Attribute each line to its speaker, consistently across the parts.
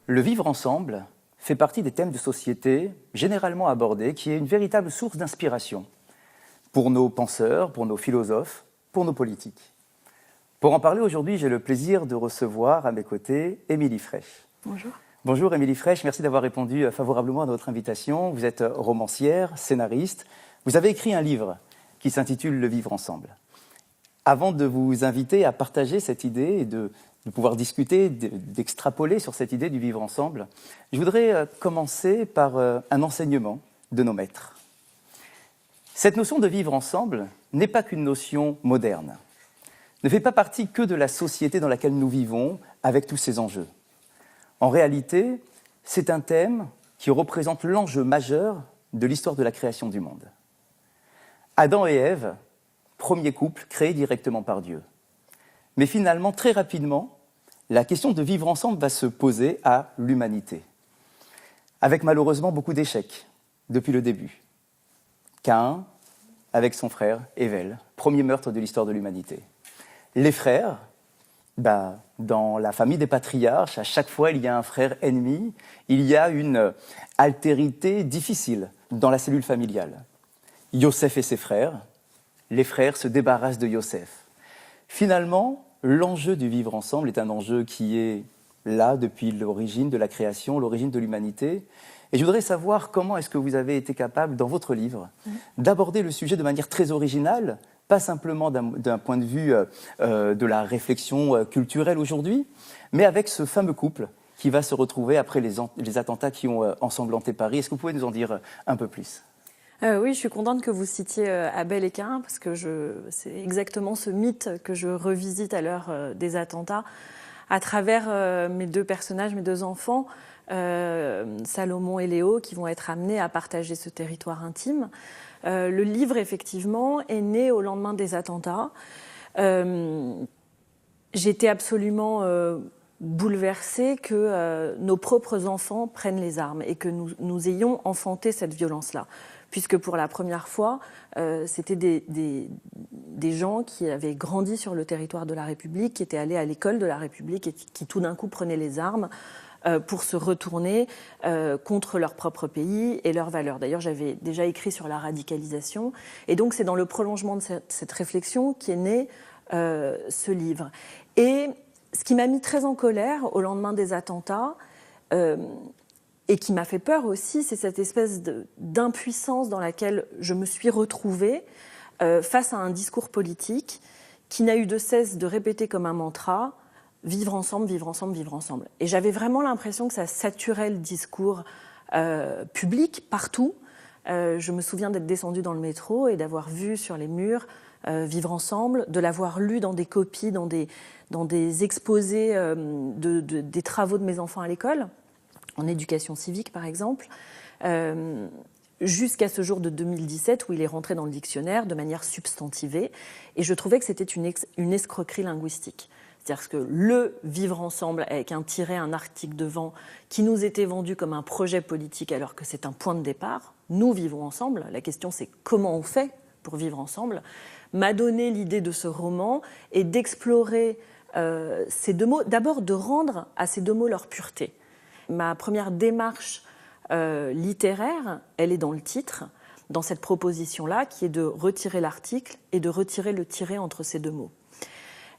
Speaker 1: Le vivre ensemble fait partie des thèmes de société généralement abordés, qui est une véritable source d'inspiration pour nos penseurs, pour nos philosophes, pour nos politiques. Pour en parler aujourd'hui, j'ai le plaisir de recevoir à mes côtés Émilie Frèche.
Speaker 2: Bonjour.
Speaker 1: Bonjour Émilie Frèche, merci d'avoir répondu favorablement à notre invitation. Vous êtes romancière, scénariste. Vous avez écrit un livre qui s'intitule « Le vivre ensemble ». Avant de vous inviter à partager cette idée et de pouvoir discuter, d'extrapoler sur cette idée du vivre ensemble, je voudrais commencer par un enseignement de nos maîtres. Cette notion de vivre ensemble n'est pas qu'une notion moderne, ne fait pas partie que de la société dans laquelle nous vivons avec tous ses enjeux. En réalité, c'est un thème qui représente l'enjeu majeur de l'histoire de la création du monde. Adam et Ève, premier couple créé directement par Dieu. Mais finalement, très rapidement, la question de vivre ensemble va se poser à l'humanité, avec malheureusement beaucoup d'échecs depuis le début. Caïn, avec son frère Ével, premier meurtre de l'histoire de l'humanité. Les frères, dans la famille des patriarches, à chaque fois il y a un frère ennemi, il y a une altérité difficile dans la cellule familiale. Yosef et ses frères, les frères se débarrassent de Yosef. Finalement, l'enjeu du vivre ensemble est un enjeu qui est là depuis l'origine de la création, l'origine de l'humanité. Et je voudrais savoir comment est-ce que vous avez été capable, dans votre livre, d'aborder le sujet de manière très originale, pas simplement d'un point de vue de la réflexion culturelle aujourd'hui, mais avec ce fameux couple qui va se retrouver après les attentats qui ont ensanglanté Paris. Est-ce que vous pouvez nous en dire un peu plus ?
Speaker 2: Oui, je suis contente que vous citiez Abel et Caïn, parce que c'est exactement ce mythe que je revisite à l'heure des attentats, à travers mes deux personnages, mes deux enfants, Salomon et Léo, qui vont être amenés à partager ce territoire intime. Le livre, effectivement, est né au lendemain des attentats. J'étais absolument bouleversée que nos propres enfants prennent les armes et que nous ayons enfanté cette violence-là. Puisque pour la première fois, c'était des gens qui avaient grandi sur le territoire de la République, qui étaient allés à l'école de la République et qui tout d'un coup prenaient les armes pour se retourner contre leur propre pays et leurs valeurs. D'ailleurs, j'avais déjà écrit sur la radicalisation. Et donc, c'est dans le prolongement de cette réflexion qu'est né ce livre. Et ce qui m'a mis très en colère au lendemain des attentats, et qui m'a fait peur aussi, c'est cette espèce d'impuissance dans laquelle je me suis retrouvée face à un discours politique qui n'a eu de cesse de répéter comme un mantra « vivre ensemble, vivre ensemble, vivre ensemble ». Et j'avais vraiment l'impression que ça saturait le discours public partout. Je me souviens d'être descendue dans le métro et d'avoir vu sur les murs vivre ensemble, de l'avoir lu dans des copies, dans des exposés des travaux de mes enfants à l'école, en éducation civique par exemple, jusqu'à ce jour de 2017 où il est rentré dans le dictionnaire de manière substantivée. Et je trouvais que c'était une escroquerie linguistique. C'est-à-dire que le vivre ensemble avec un tiret, un article devant, qui nous était vendu comme un projet politique alors que c'est un point de départ, nous vivons ensemble, la question c'est comment on fait pour vivre ensemble, m'a donné l'idée de ce roman et d'explorer ces deux mots, d'abord de rendre à ces deux mots leur pureté. Ma première démarche littéraire, elle est dans le titre, dans cette proposition-là, qui est de retirer l'article et de retirer le tiret entre ces deux mots.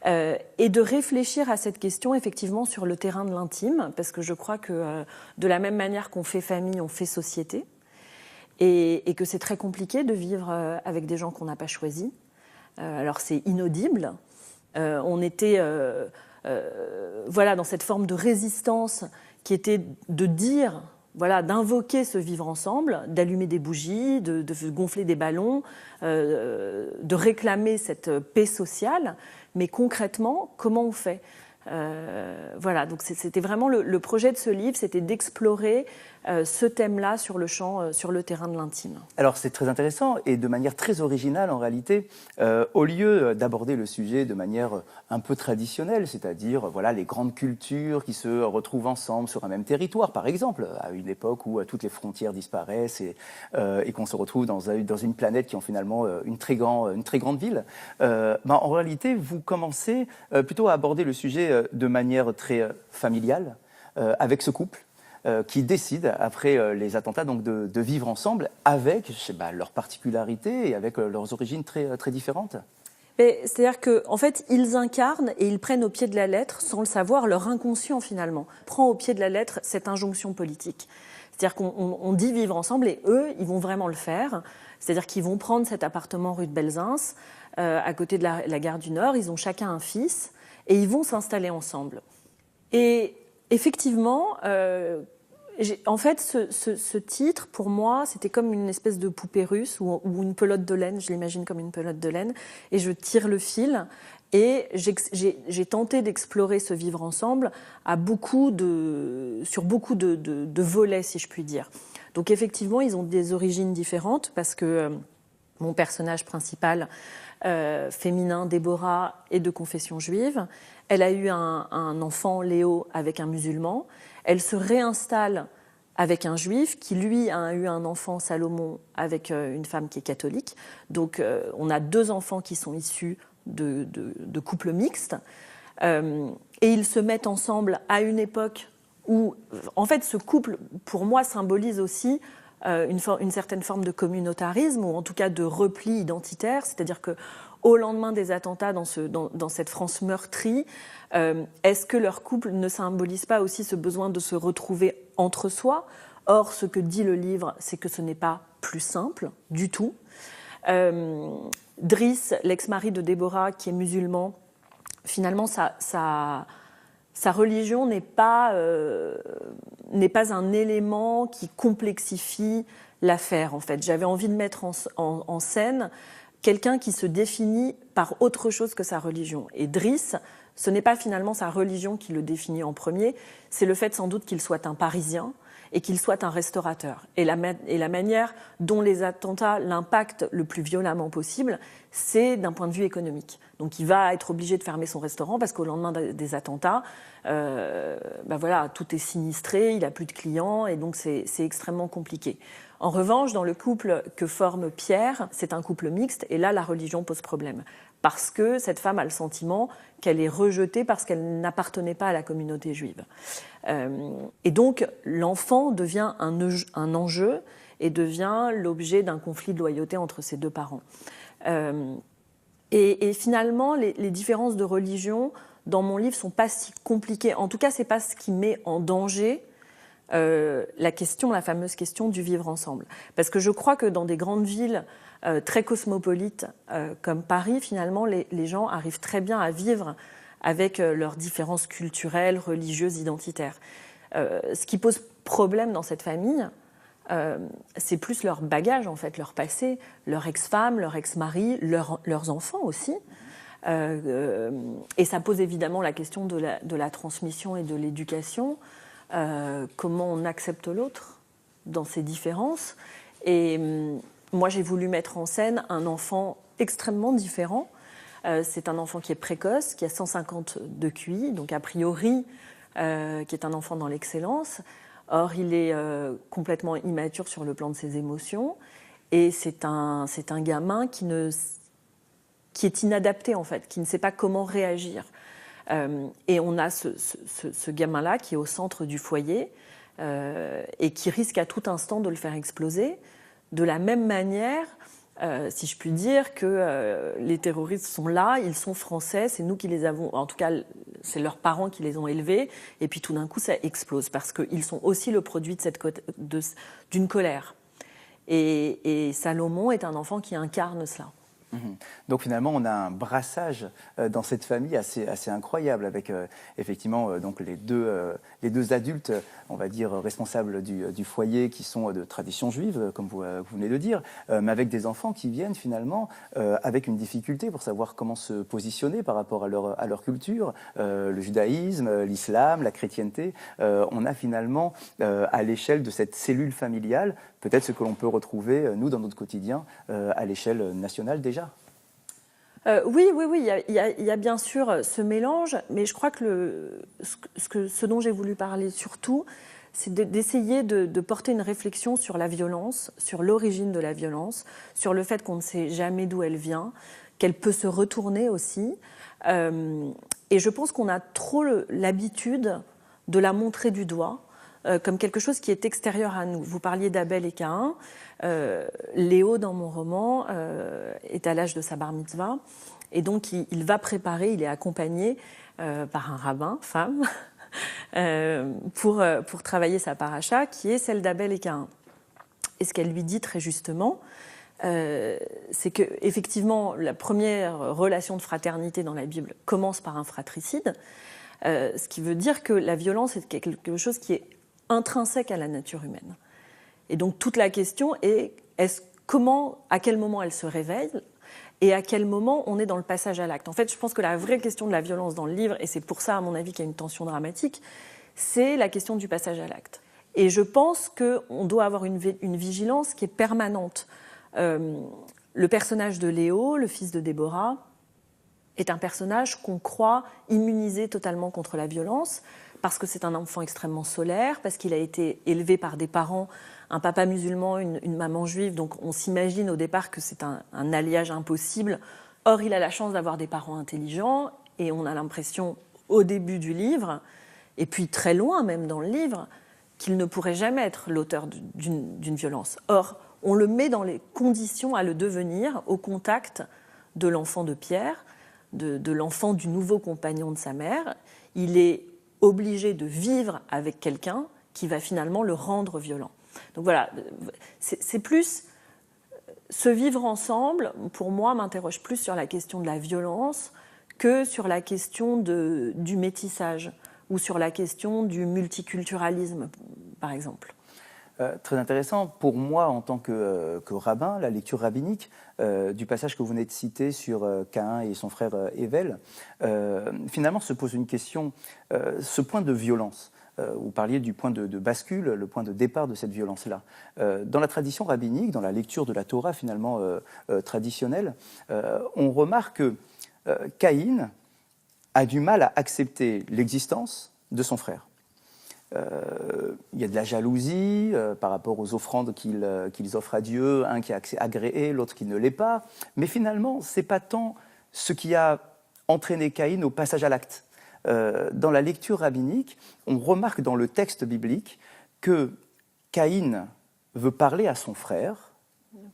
Speaker 2: Et de réfléchir à cette question, effectivement, sur le terrain de l'intime, parce que je crois que de la même manière qu'on fait famille, on fait société, et que c'est très compliqué de vivre avec des gens qu'on n'a pas choisis. Alors c'est inaudible. On était dans cette forme de résistance qui était de dire, d'invoquer ce vivre ensemble, d'allumer des bougies, de gonfler des ballons, de réclamer cette paix sociale. Mais concrètement, comment on fait ? Donc c'était vraiment le projet de ce livre, c'était d'explorer ce thème-là sur le terrain de l'intime.
Speaker 1: Alors c'est très intéressant et de manière très originale en réalité. Au lieu d'aborder le sujet de manière un peu traditionnelle, c'est-à-dire les grandes cultures qui se retrouvent ensemble sur un même territoire, par exemple, à une époque où toutes les frontières disparaissent et qu'on se retrouve dans une planète qui est finalement une très grande ville, en réalité vous commencez plutôt à aborder le sujet de manière très familiale, avec ce couple qui décide, après les attentats, donc de vivre ensemble avec leurs particularités et avec leurs origines très, très différentes.
Speaker 2: C'est-à-dire qu'en fait, ils incarnent et ils prennent au pied de la lettre, sans le savoir, leur inconscient finalement, prend au pied de la lettre cette injonction politique. C'est-à-dire qu'on dit vivre ensemble et eux, ils vont vraiment le faire. C'est-à-dire qu'ils vont prendre cet appartement rue de Belzins, à côté de la gare du Nord, ils ont chacun un fils et ils vont s'installer ensemble. Et effectivement, en fait, ce titre, pour moi, c'était comme une espèce de poupée russe ou une pelote de laine, je l'imagine comme une pelote de laine, et je tire le fil, et j'ai tenté d'explorer ce vivre ensemble sur beaucoup de volets, si je puis dire. Donc effectivement, ils ont des origines différentes, parce que mon personnage principal, féminin, Déborah, est de confession juive. Elle a eu un enfant, Léo, avec un musulman. Elle se réinstalle avec un juif qui, lui, a eu un enfant, Salomon, avec une femme qui est catholique. Donc, on a 2 enfants qui sont issus de couples mixtes. Et ils se mettent ensemble à une époque où, en fait, ce couple, pour moi, symbolise aussi une certaine forme de communautarisme, ou en tout cas de repli identitaire. C'est-à-dire qu'au lendemain des attentats dans cette France meurtrie, est-ce que leur couple ne symbolise pas aussi ce besoin de se retrouver entre soi ? Or, ce que dit le livre, c'est que ce n'est pas plus simple du tout. Driss, l'ex-mari de Déborah, qui est musulman, finalement, sa religion n'est pas un élément qui complexifie l'affaire, en fait. J'avais envie de mettre en scène quelqu'un qui se définit par autre chose que sa religion. Et Driss, ce n'est pas finalement sa religion qui le définit en premier, c'est le fait sans doute qu'il soit un Parisien et qu'il soit un restaurateur. Et la manière dont les attentats l'impactent le plus violemment possible, c'est d'un point de vue économique. Donc il va être obligé de fermer son restaurant parce qu'au lendemain des attentats, tout est sinistré, il n'a plus de clients et donc c'est extrêmement compliqué. En revanche, dans le couple que forme Pierre, c'est un couple mixte et là, la religion pose problème. Parce que cette femme a le sentiment qu'elle est rejetée parce qu'elle n'appartenait pas à la communauté juive. Et donc, l'enfant devient un enjeu et devient l'objet d'un conflit de loyauté entre ses 2 parents. Et finalement, les différences de religion dans mon livre ne sont pas si compliquées. En tout cas, ce n'est pas ce qui met en danger la fameuse question du vivre ensemble. Parce que je crois que dans des grandes villes très cosmopolites comme Paris, finalement, les gens arrivent très bien à vivre avec leurs différences culturelles, religieuses, identitaires. Ce qui pose problème dans cette famille, c'est plus leur bagage, en fait, leur passé, leur ex-femme, leur ex-mari, leurs enfants aussi. Et ça pose évidemment la question de la transmission et de l'éducation. Comment on accepte l'autre dans ses différences. Et moi, j'ai voulu mettre en scène un enfant extrêmement différent. C'est un enfant qui est précoce, qui a 150 de QI, donc a priori, qui est un enfant dans l'excellence. Or, il est complètement immature sur le plan de ses émotions. Et c'est un gamin qui est inadapté, en fait, qui ne sait pas comment réagir. Et on a ce gamin-là qui est au centre du foyer et qui risque à tout instant de le faire exploser. De la même manière, si je puis dire, que les terroristes sont là, ils sont français, c'est nous qui les avons, en tout cas c'est leurs parents qui les ont élevés, et puis tout d'un coup ça explose parce qu'ils sont aussi le produit d'une colère. Et Salomon est un enfant qui incarne cela.
Speaker 1: Donc finalement, on a un brassage dans cette famille assez incroyable avec effectivement donc les deux adultes, on va dire responsables du foyer qui sont de tradition juive, comme vous venez de dire, mais avec des enfants qui viennent finalement avec une difficulté pour savoir comment se positionner par rapport à leur culture, le judaïsme, l'islam, la chrétienté. On a finalement à l'échelle de cette cellule familiale peut-être ce que l'on peut retrouver, nous, dans notre quotidien, à l'échelle nationale déjà.
Speaker 2: Oui, il y a bien sûr ce mélange, mais je crois que ce dont j'ai voulu parler surtout, c'est d'essayer de porter une réflexion sur la violence, sur l'origine de la violence, sur le fait qu'on ne sait jamais d'où elle vient, qu'elle peut se retourner aussi. Et je pense qu'on a trop l'habitude de la montrer du doigt comme quelque chose qui est extérieur à nous. Vous parliez d'Abel et Caïn. Léo, dans mon roman, est à l'âge de sa bar mitzvah. Et donc, il va préparer, il est accompagné par un rabbin, femme, pour travailler sa paracha, qui est celle d'Abel et Caïn. Et ce qu'elle lui dit très justement, c'est qu'effectivement, la première relation de fraternité dans la Bible commence par un fratricide, ce qui veut dire que la violence est quelque chose qui est intrinsèque à la nature humaine. Et donc toute la question est à quel moment elle se réveille et à quel moment on est dans le passage à l'acte. En fait, je pense que la vraie question de la violence dans le livre, et c'est pour ça, à mon avis, qu'il y a une tension dramatique, c'est la question du passage à l'acte. Et je pense qu'on doit avoir une vigilance qui est permanente. Le personnage de Léo, le fils de Déborah, est un personnage qu'on croit immunisé totalement contre la violence, parce que c'est un enfant extrêmement solaire, parce qu'il a été élevé par des parents, un papa musulman, une maman juive, donc on s'imagine au départ que c'est un alliage impossible. Or, il a la chance d'avoir des parents intelligents, et on a l'impression, au début du livre, et puis très loin même dans le livre, qu'il ne pourrait jamais être l'auteur d'une violence. Or, on le met dans les conditions à le devenir au contact de l'enfant de Pierre, de l'enfant du nouveau compagnon de sa mère. Il est obligé de vivre avec quelqu'un qui va finalement le rendre violent. Donc voilà, c'est plus... Ce vivre ensemble, pour moi, m'interroge plus sur la question de la violence que sur la question du métissage ou sur la question du multiculturalisme, par exemple.
Speaker 1: Très intéressant. Pour moi, en tant que rabbin, la lecture rabbinique du passage que vous venez de citer sur Caïn et son frère Hével, finalement se pose une question, ce point de violence. Vous parliez du point de bascule, le point de départ de cette violence-là. Dans la tradition rabbinique, dans la lecture de la Torah finalement traditionnelle, on remarque que Caïn a du mal à accepter l'existence de son frère. Il y a de la jalousie par rapport aux offrandes qu'ils offrent à Dieu, un qui est agréé, l'autre qui ne l'est pas. Mais finalement, ce n'est pas tant ce qui a entraîné Caïn au passage à l'acte. Dans la lecture rabbinique, on remarque dans le texte biblique que Caïn veut parler à son frère,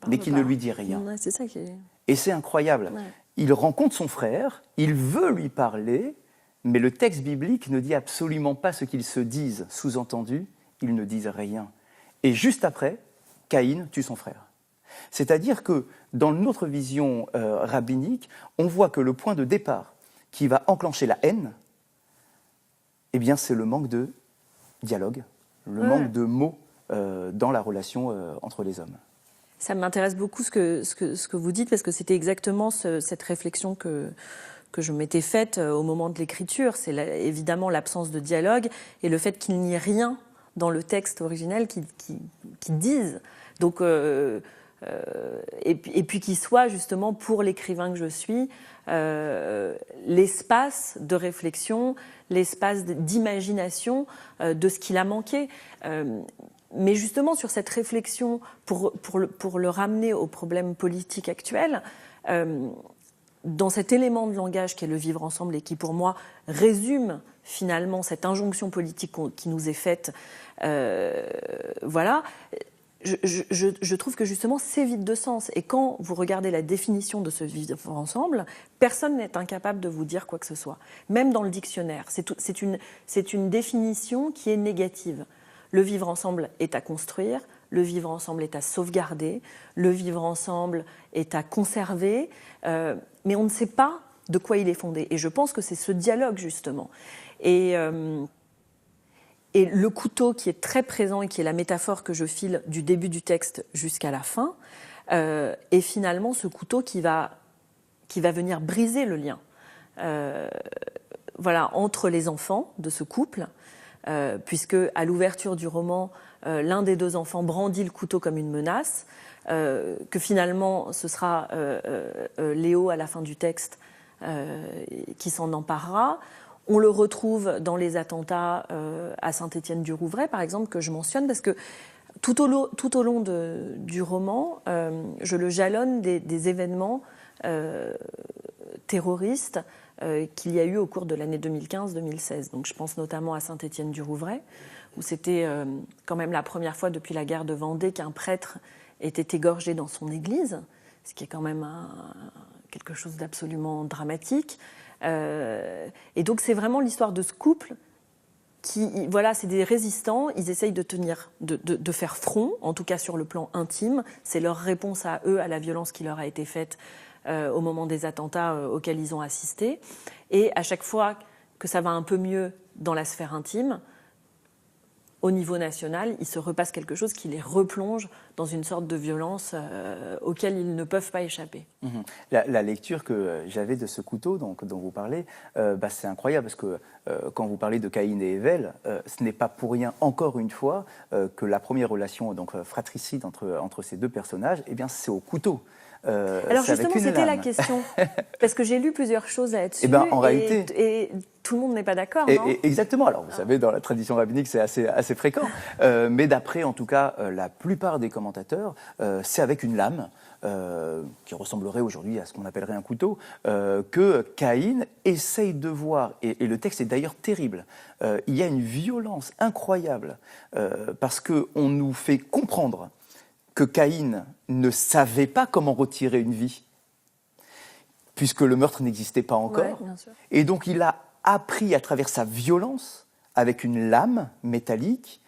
Speaker 1: mais qu'il ne lui dit rien.
Speaker 2: Ouais, c'est ça qui est...
Speaker 1: Et c'est incroyable. Ouais. Il rencontre son frère, il veut lui parler, mais le texte biblique ne dit absolument pas ce qu'ils se disent. Sous-entendu, ils ne disent rien. Et juste après, Caïn tue son frère. C'est-à-dire que dans notre vision rabbinique, on voit que le point de départ qui va enclencher la haine, eh bien, c'est le manque de dialogue, le manque de mots dans la relation entre les hommes.
Speaker 2: Ça m'intéresse beaucoup ce que vous dites, parce que c'était exactement cette réflexion que je m'étais faite au moment de l'écriture. C'est évidemment l'absence de dialogue et le fait qu'il n'y ait rien dans le texte originel qui dise. Donc, et puis qu'il soit justement, pour l'écrivain que je suis, l'espace de réflexion, l'espace d'imagination de ce qu'il a manqué. Mais justement, sur cette réflexion, pour le ramener au problème politique actuel, dans cet élément de langage qu'est le vivre ensemble et qui, pour moi, résume finalement cette injonction politique qui nous est faite, voilà, je trouve que justement c'est vide de sens. Et quand vous regardez la définition de ce vivre ensemble, personne n'est incapable de vous dire quoi que ce soit, même dans le dictionnaire. C'est une définition qui est négative. Le vivre ensemble est à construire, le vivre ensemble est à sauvegarder, le vivre ensemble est à conserver, mais on ne sait pas de quoi il est fondé. Et je pense que c'est ce dialogue, justement. Et le couteau qui est très présent et qui est la métaphore que je file du début du texte jusqu'à la fin, est finalement ce couteau qui va venir briser le lien voilà, entre les enfants de ce couple, puisque à l'ouverture du roman, l'un des deux enfants brandit le couteau comme une menace, que finalement ce sera Léo à la fin du texte qui s'en emparera. On le retrouve dans les attentats à Saint-Étienne-du-Rouvray, par exemple, que je mentionne, parce que tout au long du roman, je le jalonne des événements terroristes qu'il y a eu au cours de l'année 2015-2016. Donc je pense notamment à Saint-Étienne-du-Rouvray, où c'était quand même la première fois depuis la guerre de Vendée qu'un prêtre était égorgé dans son église, ce qui est quand même quelque chose d'absolument dramatique. Et donc c'est vraiment l'histoire de ce couple qui, voilà, c'est des résistants, ils essayent de tenir, de faire front, en tout cas sur le plan intime. C'est leur réponse à eux, à la violence qui leur a été faite au moment des attentats auxquels ils ont assisté. Et à chaque fois que ça va un peu mieux dans la sphère intime, au niveau national, il se repasse quelque chose qui les replonge dans une sorte de violence auquel ils ne peuvent pas échapper.
Speaker 1: La lecture que j'avais de ce couteau dont vous parlez, c'est incroyable parce que quand vous parlez de Caïn et Èvel, ce n'est pas pour rien, encore une fois, que la première relation fratricide entre ces deux personnages, eh bien, c'est au couteau.
Speaker 2: Alors justement, c'était la question, parce que j'ai lu plusieurs choses là-dessus,
Speaker 1: en réalité,
Speaker 2: et tout le monde n'est pas d'accord, non ?
Speaker 1: Exactement. Alors vous savez, dans la tradition rabbinique, c'est assez fréquent. Mais d'après, en tout cas, la plupart des commentateurs, c'est avec une lame, qui ressemblerait aujourd'hui à ce qu'on appellerait un couteau, que Caïn essaye de voir, et le texte est d'ailleurs terrible, il y a une violence incroyable, parce qu'on nous fait comprendre que Caïn ne savait pas comment retirer une vie, puisque le meurtre n'existait pas encore.
Speaker 2: Ouais, bien sûr.
Speaker 1: Et donc il a appris à travers sa violence, avec une lame métallique,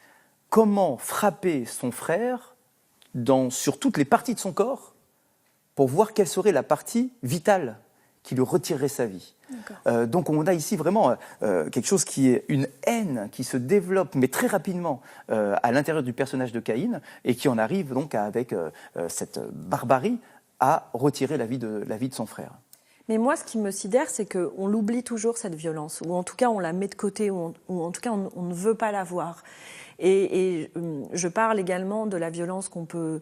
Speaker 1: comment frapper son frère sur toutes les parties de son corps pour voir quelle serait la partie vitale qui lui retirerait sa vie. Donc on a ici vraiment quelque chose qui est une haine qui se développe, mais très rapidement, à l'intérieur du personnage de Caïn, et qui en arrive donc avec cette barbarie à retirer la vie de son frère.
Speaker 2: Mais moi, ce qui me sidère, c'est qu'on l'oublie toujours, cette violence, ou en tout cas on la met de côté, ou en tout cas on ne veut pas la voir. Et je parle également de la violence qu'on peut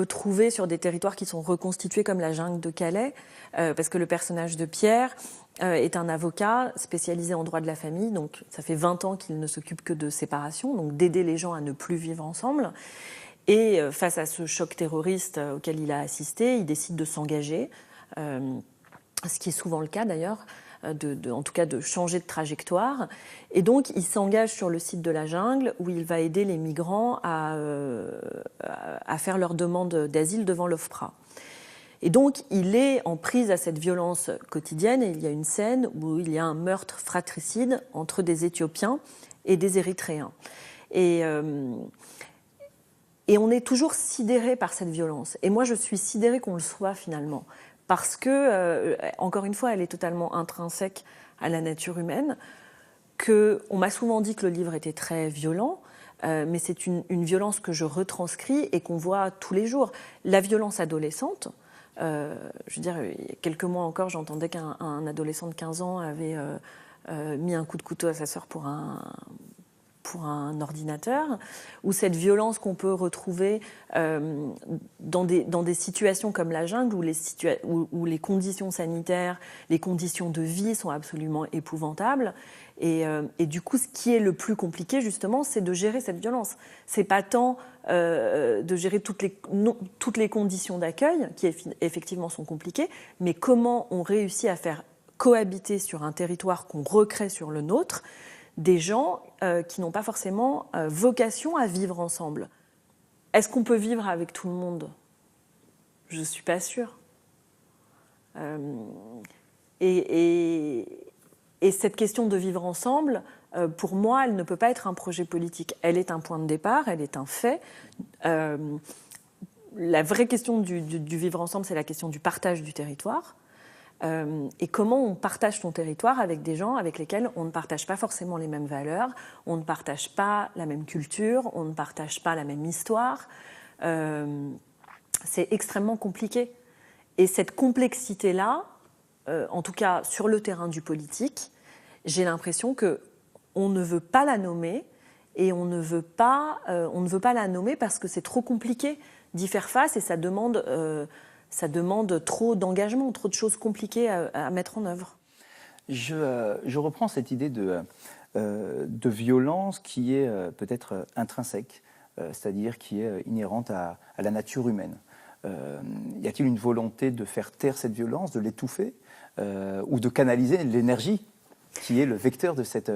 Speaker 2: trouver sur des territoires qui sont reconstitués comme la jungle de Calais, parce que le personnage de Pierre est un avocat spécialisé en droit de la famille, donc ça fait 20 ans qu'il ne s'occupe que de séparation, donc d'aider les gens à ne plus vivre ensemble. Et face à ce choc terroriste auquel il a assisté, il décide de s'engager, ce qui est souvent le cas d'ailleurs, en tout cas de changer de trajectoire. Et donc, il s'engage sur le site de la jungle où il va aider les migrants à faire leur demande d'asile devant l'OFPRA. Et donc, il est en prise à cette violence quotidienne et il y a une scène où il y a un meurtre fratricide entre des Éthiopiens et des Érythréens. Et on est toujours sidéré par cette violence. Et moi, je suis sidérée qu'on le soit finalement. Parce que, encore une fois, elle est totalement intrinsèque à la nature humaine. On m'a souvent dit que le livre était très violent, mais c'est une violence que je retranscris et qu'on voit tous les jours. La violence adolescente, je veux dire, il y a quelques mois encore, j'entendais qu'un adolescent de 15 ans avait mis un coup de couteau à sa sœur pour un ordinateur, ou cette violence qu'on peut retrouver dans des situations comme la jungle, où les conditions sanitaires, les conditions de vie sont absolument épouvantables. Et du coup, ce qui est le plus compliqué, justement, c'est de gérer cette violence. C'est pas tant de gérer toutes les conditions d'accueil, qui effectivement sont compliquées, mais comment on réussit à faire cohabiter sur un territoire qu'on recrée sur le nôtre des gens qui n'ont pas forcément vocation à vivre ensemble. Est-ce qu'on peut vivre avec tout le monde ? Je ne suis pas sûre. Et cette question de vivre ensemble, pour moi, elle ne peut pas être un projet politique. Elle est un point de départ, elle est un fait. La vraie question du vivre ensemble, c'est la question du partage du territoire. Et comment on partage son territoire avec des gens avec lesquels on ne partage pas forcément les mêmes valeurs, on ne partage pas la même culture, on ne partage pas la même histoire. C'est extrêmement compliqué. Et cette complexité-là, en tout cas sur le terrain du politique, j'ai l'impression qu'on ne veut pas la nommer, et on ne veut pas la nommer parce que c'est trop compliqué d'y faire face, et ça demande trop d'engagement, trop de choses compliquées à mettre en œuvre.
Speaker 1: Je reprends cette idée de violence qui est peut-être intrinsèque, c'est-à-dire qui est inhérente à la nature humaine. Y a-t-il une volonté de faire taire cette violence, de l'étouffer, ou de canaliser l'énergie qui est le vecteur de cette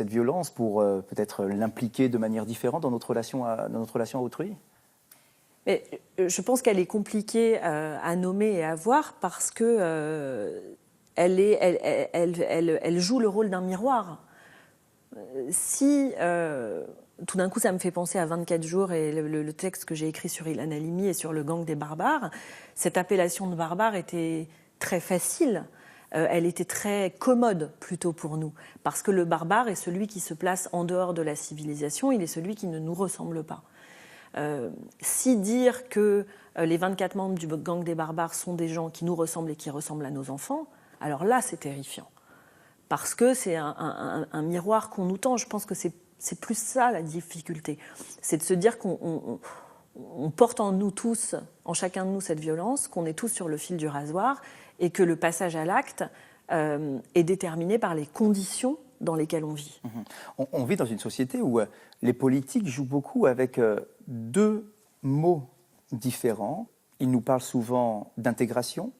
Speaker 1: violence pour peut-être l'impliquer de manière différente dans notre relation à autrui?
Speaker 2: Mais je pense qu'elle est compliquée à nommer et à voir parce que elle joue le rôle d'un miroir. Si tout d'un coup ça me fait penser à 24 jours et le texte que j'ai écrit sur Ilan Halimi et sur le gang des barbares, cette appellation de barbare était très facile. Elle était très commode plutôt pour nous, parce que le barbare est celui qui se place en dehors de la civilisation, il est celui qui ne nous ressemble pas. Si dire que les 24 membres du gang des barbares sont des gens qui nous ressemblent et qui ressemblent à nos enfants, alors là c'est terrifiant, parce que c'est un miroir qu'on nous tend. Je pense que c'est plus ça la difficulté, c'est de se dire qu'on porte en nous tous, en chacun de nous cette violence, qu'on est tous sur le fil du rasoir, et que le passage à l'acte est déterminé par les conditions dans lesquelles on vit.
Speaker 1: On vit dans une société où les politiques jouent beaucoup avec deux mots différents. Ils nous parlent souvent d'intégration,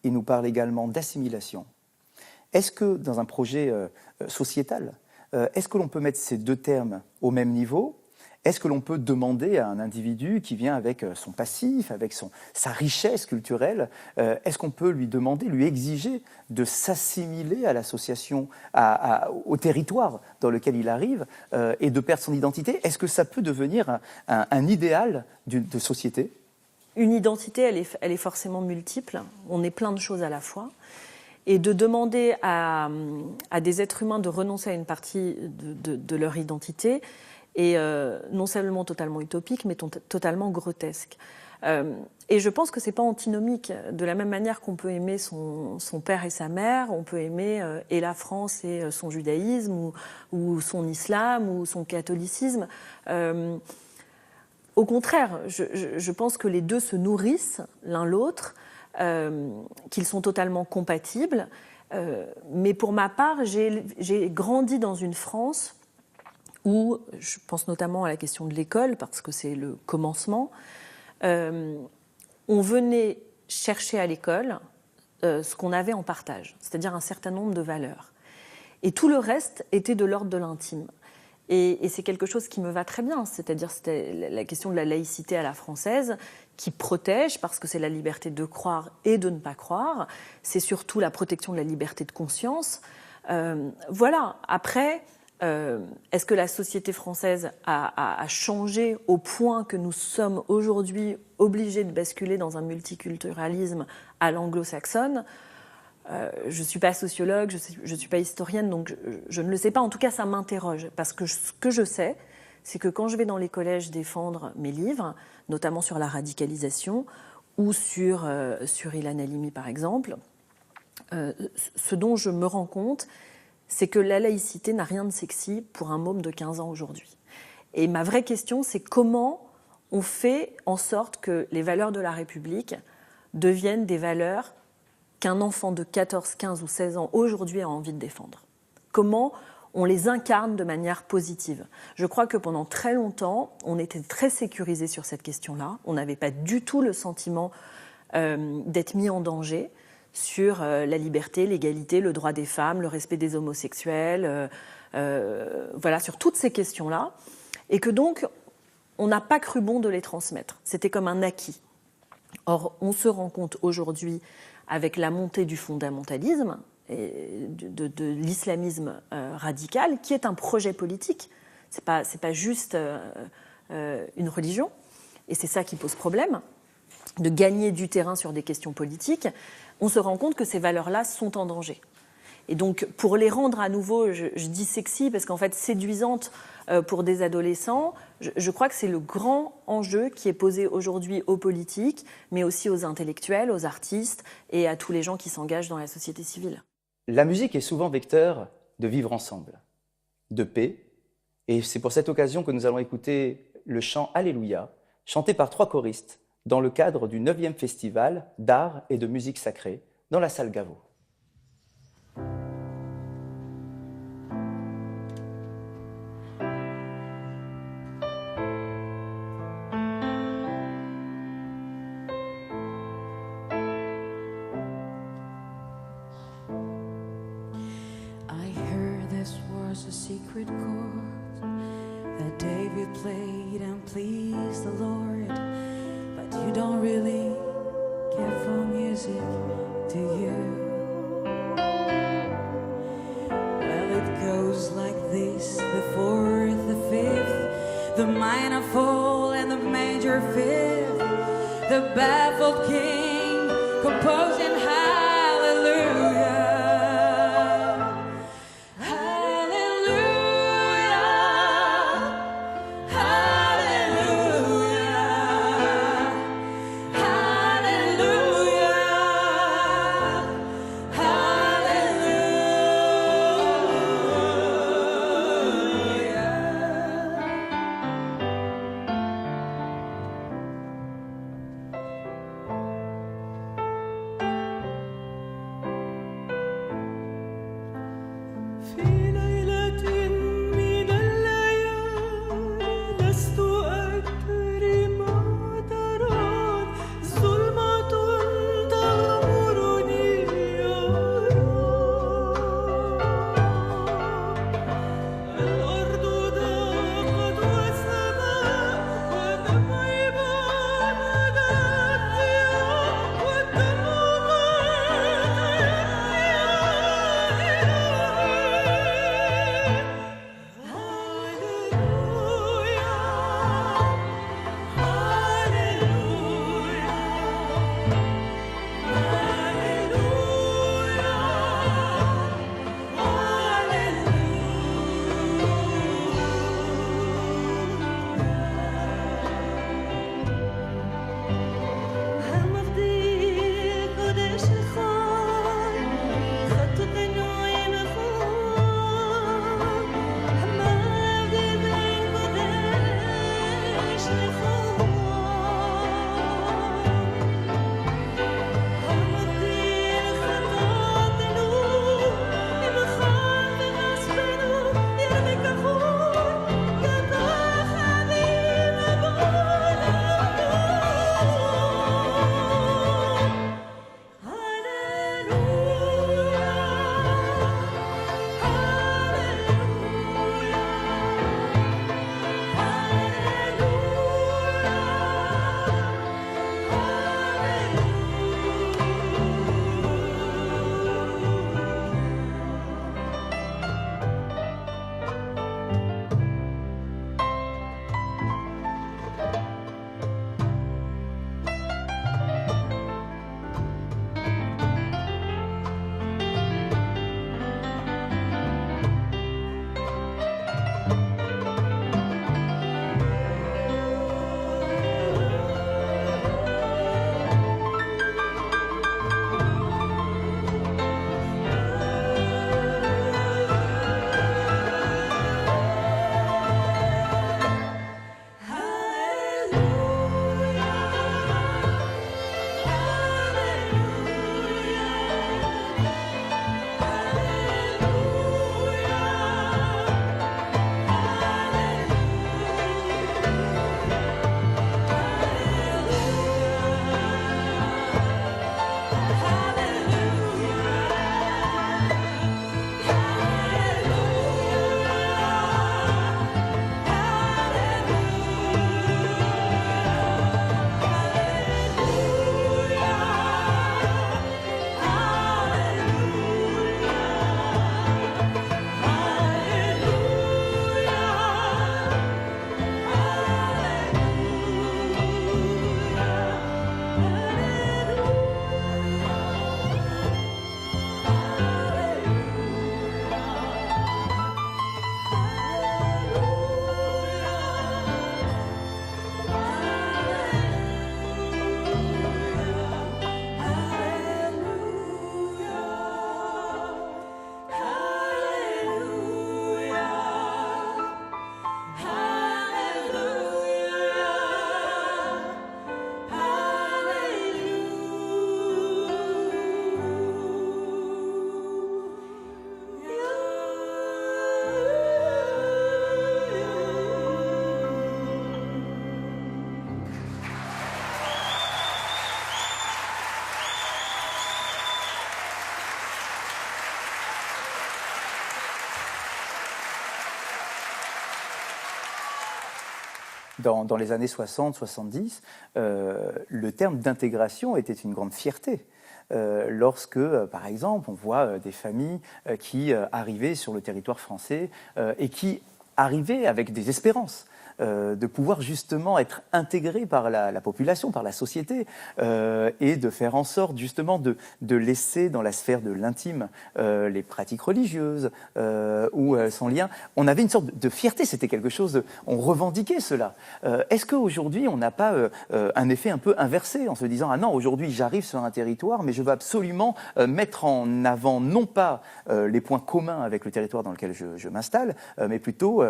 Speaker 1: ils nous parlent également d'assimilation. Est-ce que dans un projet sociétal, est-ce que l'on peut mettre ces deux termes au même niveau ? Est-ce que l'on peut demander à un individu qui vient avec son passif, avec sa richesse culturelle, est-ce qu'on peut lui demander, lui exiger de s'assimiler à l'association, au territoire dans lequel il arrive et de perdre son identité? Est-ce que ça peut devenir un idéal de société?
Speaker 2: Une identité, elle est forcément multiple. On est plein de choses à la fois. Et de demander à des êtres humains de renoncer à une partie de leur identité est non seulement totalement utopique, mais totalement grotesque. Et je pense que ce n'est pas antinomique. De la même manière qu'on peut aimer son père et sa mère, on peut aimer et la France et son judaïsme, ou son islam, ou son catholicisme. Au contraire, je pense que les deux se nourrissent l'un l'autre, qu'ils sont totalement compatibles. Mais pour ma part, j'ai grandi dans une France où, je pense notamment à la question de l'école, parce que c'est le commencement, on venait chercher à l'école ce qu'on avait en partage, c'est-à-dire un certain nombre de valeurs. Et tout le reste était de l'ordre de l'intime. Et c'est quelque chose qui me va très bien, c'est-à-dire c'était la question de la laïcité à la française, qui protège, parce que c'est la liberté de croire et de ne pas croire, c'est surtout la protection de la liberté de conscience. Voilà, après... est-ce que la société française a changé au point que nous sommes aujourd'hui obligés de basculer dans un multiculturalisme à l'anglo-saxonne ? Je ne suis pas sociologue, je ne suis pas historienne, donc je ne le sais pas. En tout cas, ça m'interroge, parce que ce que je sais, c'est que quand je vais dans les collèges défendre mes livres, notamment sur la radicalisation ou sur Ilan Halimi, par exemple, ce dont je me rends compte, c'est que la laïcité n'a rien de sexy pour un môme de 15 ans aujourd'hui. Et ma vraie question, c'est comment on fait en sorte que les valeurs de la République deviennent des valeurs qu'un enfant de 14, 15 ou 16 ans aujourd'hui a envie de défendre. Comment on les incarne de manière positive. Je crois que pendant très longtemps, on était très sécurisé sur cette question-là. On n'avait pas du tout le sentiment d'être mis en danger sur la liberté, l'égalité, le droit des femmes, le respect des homosexuels, voilà, sur toutes ces questions-là. Et que donc, on n'a pas cru bon de les transmettre. C'était comme un acquis. Or, on se rend compte aujourd'hui, avec la montée du fondamentalisme et de l'islamisme radical, qui est un projet politique. C'est pas juste une religion. Et c'est ça qui pose problème, de gagner du terrain sur des questions politiques. On se rend compte que ces valeurs-là sont en danger. Et donc, pour les rendre à nouveau, je dis sexy, parce qu'en fait, séduisantes pour des adolescents, je crois que c'est le grand enjeu qui est posé aujourd'hui aux politiques, mais aussi aux intellectuels, aux artistes et à tous les gens qui s'engagent dans la société civile.
Speaker 1: La musique est souvent vecteur de vivre ensemble, de paix, et c'est pour cette occasion que nous allons écouter le chant Alléluia, chanté par 3 choristes, dans le cadre du 9e festival d'art et de musique sacrée dans la salle Gaveau.
Speaker 3: was a secret chord that David played and pleased the Lord. But you don't really care for music, do you? Well, it goes like this: the fourth, the fifth, the minor fall and the major fifth, the baffled king composing hallelujah.
Speaker 1: dans les années 60-70, le terme d'intégration était une grande fierté. Lorsque, par exemple, on voit des familles qui arrivaient sur le territoire français et qui arrivaient avec des espérances. De pouvoir justement être intégrés par la population, par la société, et de faire en sorte justement de laisser dans la sphère de l'intime les pratiques religieuses ou son lien. On avait une sorte de fierté, c'était quelque chose, on revendiquait cela. Est-ce qu'aujourd'hui on n'a pas un effet un peu inversé en se disant « Ah non, aujourd'hui j'arrive sur un territoire, mais je veux absolument mettre en avant non pas les points communs avec le territoire dans lequel je m'installe, mais plutôt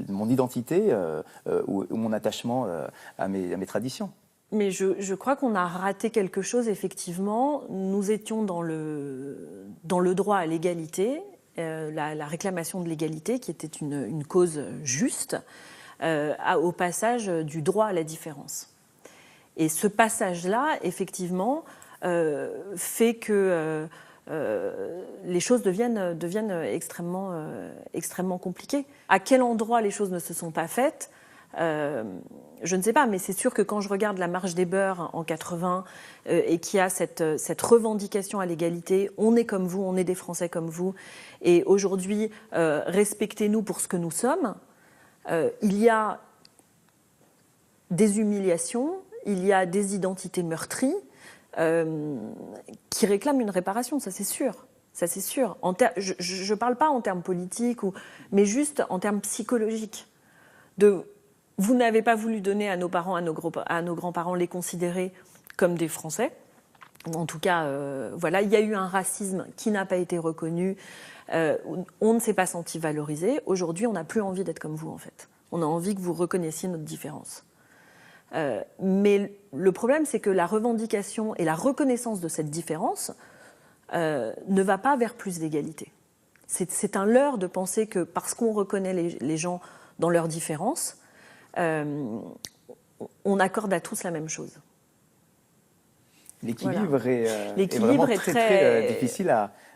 Speaker 1: mon identité ou mon attachement à mes traditions. »
Speaker 2: Mais je crois qu'on a raté quelque chose, effectivement. Nous étions dans le droit à l'égalité, la réclamation de l'égalité, qui était une cause juste, au passage du droit à la différence. Et ce passage-là, effectivement, fait que les choses deviennent extrêmement compliquées. À quel endroit les choses ne se sont pas faites ? Je ne sais pas, mais c'est sûr que quand je regarde la marche des beurs en 80 et qu'il y a cette revendication à l'égalité, on est comme vous, on est des Français comme vous, et aujourd'hui, respectez-nous pour ce que nous sommes, il y a des humiliations, il y a des identités meurtries qui réclament une réparation, ça c'est sûr. Ça c'est sûr. Je ne parle pas en termes politiques, mais juste en termes psychologiques. Vous n'avez pas voulu donner à nos parents, à nos grands-parents, les considérer comme des Français. En tout cas, voilà, il y a eu un racisme qui n'a pas été reconnu. On ne s'est pas senti valorisé. Aujourd'hui, on n'a plus envie d'être comme vous, en fait. On a envie que vous reconnaissiez notre différence. Mais le problème, c'est que la revendication et la reconnaissance de cette différence ne va pas vers plus d'égalité. C'est un leurre de penser que parce qu'on reconnaît les gens dans leurs différences, on accorde à tous la même chose.
Speaker 1: L'équilibre
Speaker 2: voilà.
Speaker 1: est vraiment très difficile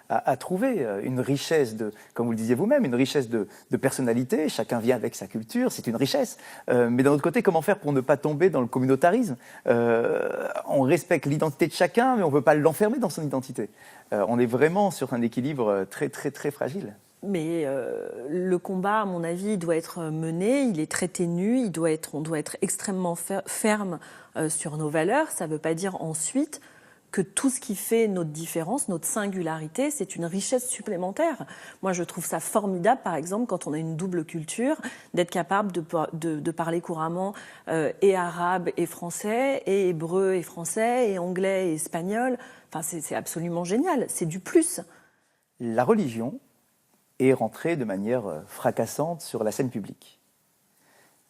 Speaker 1: à trouver. Une richesse comme vous le disiez vous-même, une richesse de personnalité. Chacun vient avec sa culture, c'est une richesse. Mais d'un autre côté, comment faire pour ne pas tomber dans le communautarisme ? On respecte l'identité de chacun, mais on ne veut pas l'enfermer dans son identité. On est vraiment sur un équilibre très, très, très fragile.
Speaker 2: Mais le combat, à mon avis, il doit être mené, il est très ténu, on doit être extrêmement ferme sur nos valeurs. Ça ne veut pas dire ensuite que tout ce qui fait notre différence, notre singularité, c'est une richesse supplémentaire. Moi, je trouve ça formidable, par exemple, quand on a une double culture, d'être capable de parler couramment et arabe et français, et hébreu et français, et anglais et espagnol. Enfin, c'est absolument génial, c'est du plus.
Speaker 1: La religion est rentrée de manière fracassante sur la scène publique.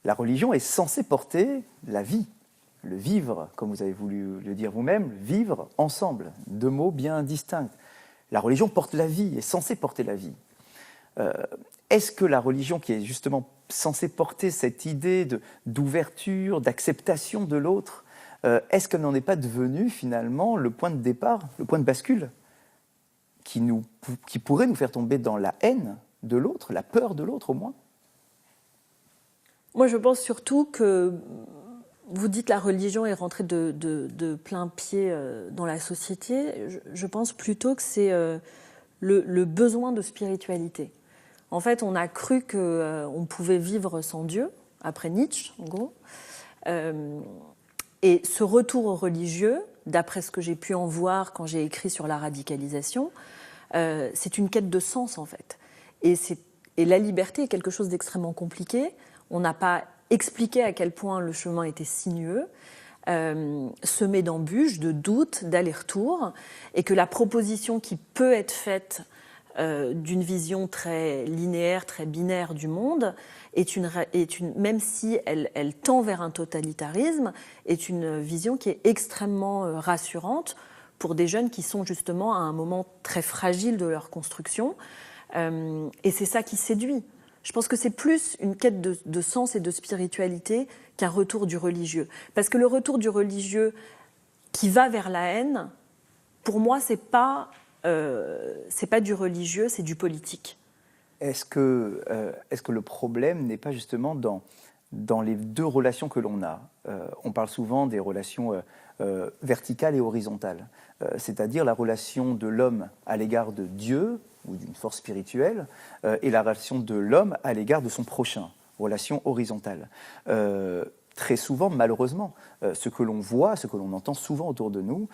Speaker 1: La religion est censée porter la vie, le vivre, comme vous avez voulu le dire vous-même, vivre ensemble, deux mots bien distincts. La religion porte la vie, est censée porter la vie. Est-ce que la religion, qui est justement censée porter cette idée d'ouverture, d'acceptation de l'autre, est-ce qu'elle n'en est pas devenue finalement le point de départ, le point de bascule qui pourrait nous faire tomber dans la haine de l'autre, la peur de l'autre au moins ?
Speaker 2: Moi, je pense surtout que vous dites la religion est rentrée de plein pied dans la société. Je pense plutôt que c'est le besoin de spiritualité. En fait, on a cru qu'on pouvait vivre sans Dieu, après Nietzsche, en gros. Et ce retour au religieux, d'après ce que j'ai pu en voir quand j'ai écrit sur la radicalisation, c'est une quête de sens, en fait. Et la liberté est quelque chose d'extrêmement compliqué. On n'a pas expliqué à quel point le chemin était sinueux, semé d'embûches, de doutes, d'allers-retours, et que la proposition qui peut être faite d'une vision très linéaire, très binaire du monde, même si elle tend vers un totalitarisme, est une vision qui est extrêmement rassurante pour des jeunes qui sont justement à un moment très fragile de leur construction. Et c'est ça qui séduit. Je pense que c'est plus une quête de sens et de spiritualité qu'un retour du religieux. Parce que le retour du religieux qui va vers la haine, pour moi, c'est pas du religieux, c'est du politique.
Speaker 1: Est-ce que le problème n'est pas justement dans les deux relations que l'on a. On parle souvent des relations verticales et horizontales, c'est-à-dire la relation de l'homme à l'égard de Dieu ou d'une force spirituelle et la relation de l'homme à l'égard de son prochain, relation horizontale. Très souvent, malheureusement, ce que l'on voit, ce que l'on entend souvent autour de nous,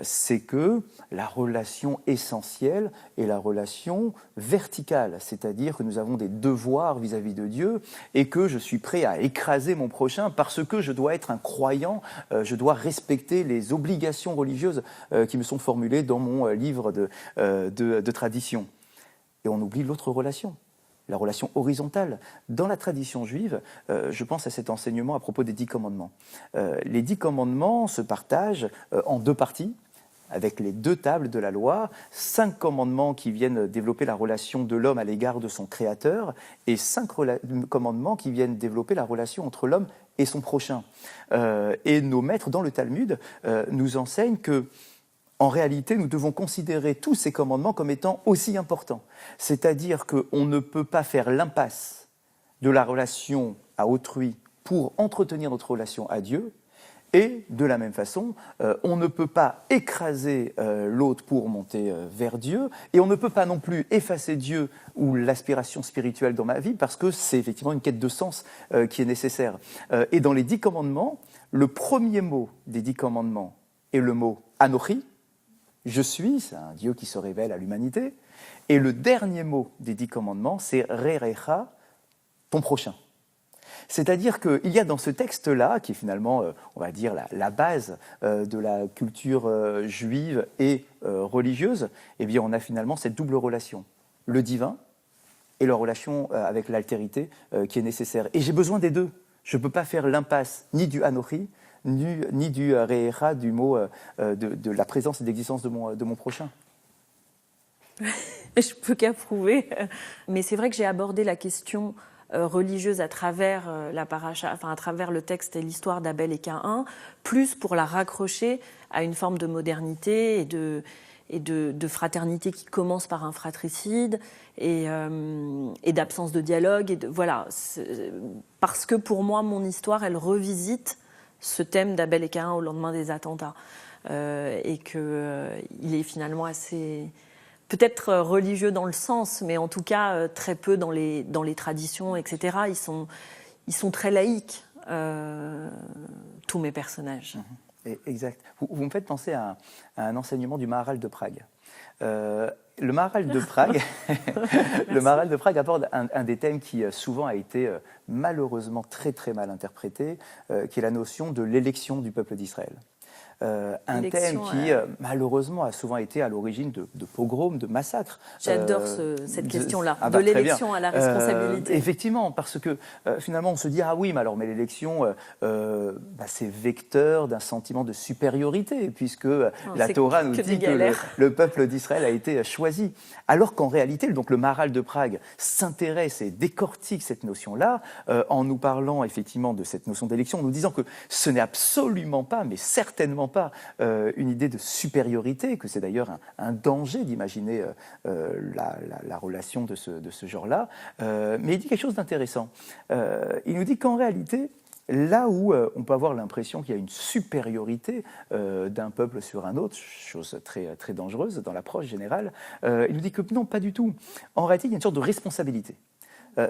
Speaker 1: c'est que la relation essentielle est la relation verticale, c'est-à-dire que nous avons des devoirs vis-à-vis de Dieu et que je suis prêt à écraser mon prochain parce que je dois être un croyant, je dois respecter les obligations religieuses qui me sont formulées dans mon livre de tradition. Et on oublie l'autre relation. La relation horizontale. Dans la tradition juive, je pense à cet enseignement à propos des 10 commandements. Les 10 commandements se partagent en 2 parties, avec les 2 tables de la loi, 5 commandements qui viennent développer la relation de l'homme à l'égard de son créateur, et 5 commandements qui viennent développer la relation entre l'homme et son prochain. Et nos maîtres dans le Talmud nous enseignent que en réalité, nous devons considérer tous ces commandements comme étant aussi importants. C'est-à-dire qu'on ne peut pas faire l'impasse de la relation à autrui pour entretenir notre relation à Dieu. Et de la même façon, on ne peut pas écraser l'autre pour monter vers Dieu. Et on ne peut pas non plus effacer Dieu ou l'aspiration spirituelle dans ma vie parce que c'est effectivement une quête de sens qui est nécessaire. Et dans les 10 commandements, le premier mot des 10 commandements est le mot « Anochi ». Je suis, c'est un Dieu qui se révèle à l'humanité. Et le dernier mot des 10 commandements, c'est Rerecha, ton prochain. C'est-à-dire qu'il y a dans ce texte-là, qui est finalement, on va dire, la base de la culture juive et religieuse, eh bien, on a finalement cette double relation, le divin et la relation avec l'altérité qui est nécessaire. Et j'ai besoin des deux. Je ne peux pas faire l'impasse ni du Anochi, ni du Re'echa, du mot de la présence et d'existence de mon prochain.
Speaker 2: Je peux qu'approuver. Mais c'est vrai que j'ai abordé la question religieuse à travers la paracha, enfin à travers le texte et l'histoire d'Abel et Caïn, plus pour la raccrocher à une forme de modernité et de fraternité qui commence par un fratricide et d'absence de dialogue. Voilà, parce que pour moi, mon histoire, elle revisite ce thème d'Abel et Caïn au lendemain des attentats. Et qu'il est finalement assez, peut-être religieux dans le sens, mais en tout cas très peu dans les traditions, etc. Ils sont très laïques, tous mes personnages.
Speaker 1: Exact. Vous me faites penser à un enseignement du Maharal de Prague. Le Maharal de Prague, le Maharal de Prague aborde un des thèmes qui souvent a été malheureusement très très mal interprété, qui est la notion de l'élection du peuple d'Israël. Un thème qui, malheureusement, a souvent été à l'origine de pogroms, de massacres.
Speaker 2: J'adore cette question-là, de l'élection à la responsabilité.
Speaker 1: Effectivement, parce que finalement, on se dit, ah oui, mais l'élection, c'est vecteur d'un sentiment de supériorité, puisque la Torah nous dit que le peuple d'Israël a été choisi. Alors qu'en réalité, donc, le Maharal de Prague s'intéresse et décortique cette notion-là, en nous parlant effectivement de cette notion d'élection, en nous disant que ce n'est absolument pas, mais certainement pas une idée de supériorité, que c'est d'ailleurs un danger d'imaginer la relation de ce genre-là. Mais il dit quelque chose d'intéressant. Il nous dit qu'en réalité, là où on peut avoir l'impression qu'il y a une supériorité d'un peuple sur un autre, chose très, très dangereuse dans l'approche générale, il nous dit que non, pas du tout. En réalité, il y a une sorte de responsabilité.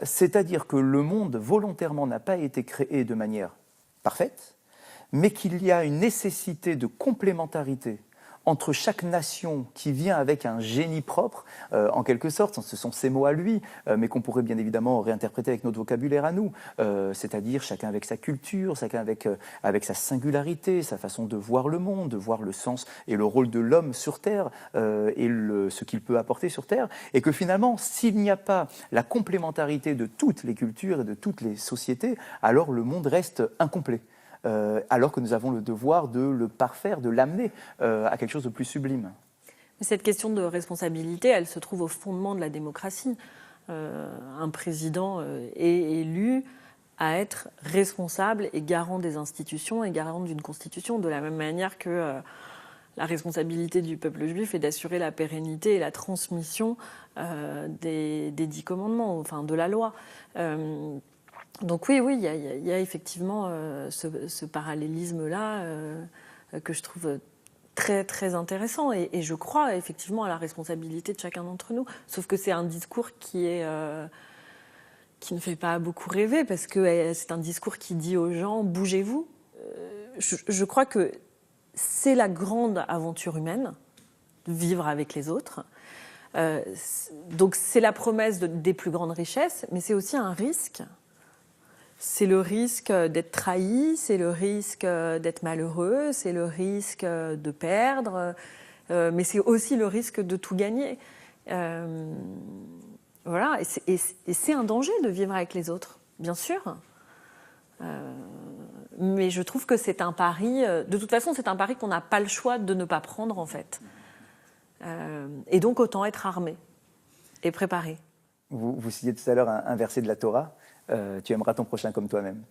Speaker 1: C'est-à-dire que le monde, volontairement, n'a pas été créé de manière parfaite, mais qu'il y a une nécessité de complémentarité entre chaque nation qui vient avec un génie propre, en quelque sorte, ce sont ses mots à lui, mais qu'on pourrait bien évidemment réinterpréter avec notre vocabulaire à nous, c'est-à-dire chacun avec sa culture, chacun avec sa singularité, sa façon de voir le monde, de voir le sens et le rôle de l'homme sur Terre, et ce qu'il peut apporter sur Terre, et que finalement, s'il n'y a pas la complémentarité de toutes les cultures et de toutes les sociétés, alors le monde reste incomplet. Alors que nous avons le devoir de le parfaire, de l'amener à quelque chose de plus sublime.
Speaker 2: Cette question de responsabilité, elle se trouve au fondement de la démocratie. Un président est élu à être responsable et garant des institutions et garant d'une constitution, de la même manière que la responsabilité du peuple juif est d'assurer la pérennité et la transmission des 10 commandements, enfin de la loi. Donc oui, il y a effectivement ce parallélisme-là que je trouve très, très intéressant. Et je crois effectivement à la responsabilité de chacun d'entre nous. Sauf que c'est un discours qui ne fait pas beaucoup rêver, parce que c'est un discours qui dit aux gens « bougez-vous ». Je crois que c'est la grande aventure humaine, de vivre avec les autres. Donc c'est la promesse des plus grandes richesses, mais c'est aussi un risque. C'est le risque d'être trahi, c'est le risque d'être malheureux, c'est le risque de perdre, mais c'est aussi le risque de tout gagner. Voilà, et c'est un danger de vivre avec les autres, bien sûr. Mais je trouve que c'est un pari, de toute façon, c'est un pari qu'on n'a pas le choix de ne pas prendre, en fait. Et donc, autant être armé et préparé.
Speaker 1: Vous citiez tout à l'heure un verset de la Torah, tu aimeras ton prochain comme toi-même.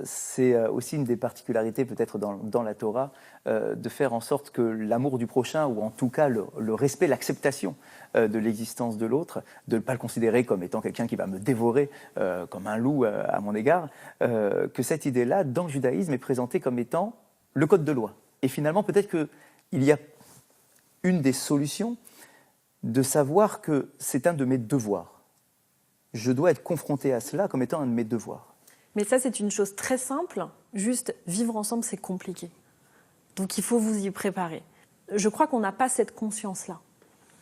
Speaker 1: C'est aussi une des particularités peut-être dans la Torah, de faire en sorte que l'amour du prochain, ou en tout cas le respect, l'acceptation de l'existence de l'autre, de ne pas le considérer comme étant quelqu'un qui va me dévorer comme un loup à mon égard, que cette idée-là, dans le judaïsme, est présentée comme étant le code de loi. Et finalement, peut-être qu'il y a une des solutions de savoir que c'est un de mes devoirs. Je dois être confronté à cela comme étant un de mes devoirs.
Speaker 2: Mais ça, c'est une chose très simple. Juste, vivre ensemble, c'est compliqué. Donc, il faut vous y préparer. Je crois qu'on n'a pas cette conscience-là.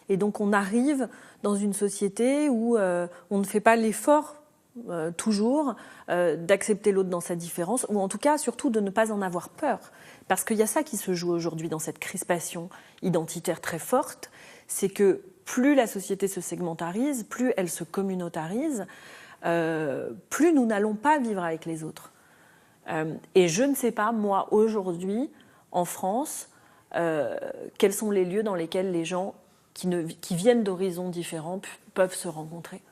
Speaker 2: Et donc, on arrive dans une société où on ne fait pas l'effort, toujours, d'accepter l'autre dans sa différence, ou en tout cas, surtout, de ne pas en avoir peur. Parce qu'il y a ça qui se joue aujourd'hui dans cette crispation identitaire très forte, c'est que plus la société se segmentarise, plus elle se communautarise, plus nous n'allons pas vivre avec les autres. Et je ne sais pas, moi, aujourd'hui, en France, quels sont les lieux dans lesquels les gens qui viennent d'horizons différents peuvent se rencontrer.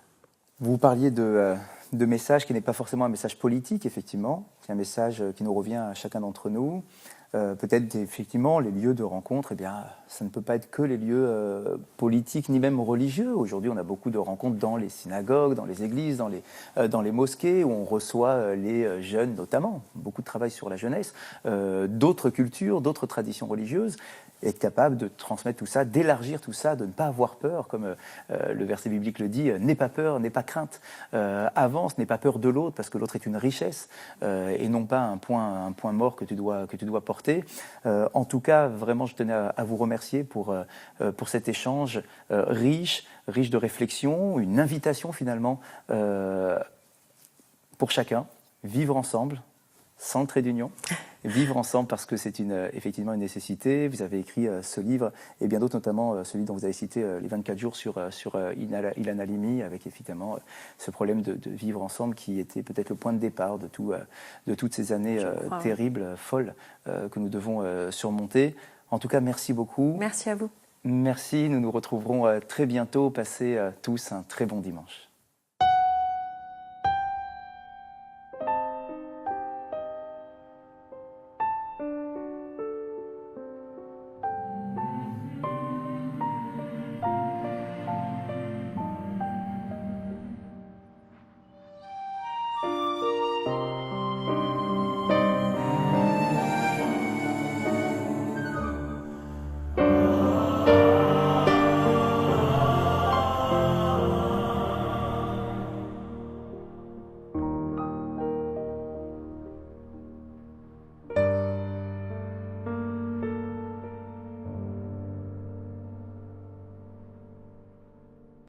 Speaker 1: Vous parliez de message qui n'est pas forcément un message politique, effectivement. C'est un message qui nous revient à chacun d'entre nous. Peut-être effectivement les lieux de rencontre, eh bien, ça ne peut pas être que les lieux politiques ni même religieux. Aujourd'hui, on a beaucoup de rencontres dans les synagogues, dans les églises, dans les mosquées, où on reçoit les jeunes notamment. Beaucoup de travail sur la jeunesse, d'autres cultures, d'autres traditions religieuses. Être capable de transmettre tout ça, d'élargir tout ça, de ne pas avoir peur, comme le verset biblique le dit, n'aie pas peur, n'aie pas crainte, avance, n'aie pas peur de l'autre, parce que l'autre est une richesse, et non pas un point mort que tu dois porter. En tout cas, vraiment, je tenais à vous remercier pour cet échange riche de réflexion, une invitation finalement pour chacun, vivre ensemble, sans le trait d'union, vivre ensemble parce que c'est effectivement une nécessité. Vous avez écrit ce livre et bien d'autres, notamment celui dont vous avez cité les 24 jours sur Ilan Halimi, avec effectivement ce problème de vivre ensemble qui était peut-être le point de départ de toutes ces années terribles, folles, que nous devons surmonter. En tout cas, merci beaucoup.
Speaker 2: Merci à vous.
Speaker 1: Merci, nous nous retrouverons très bientôt. Passez tous un très bon dimanche.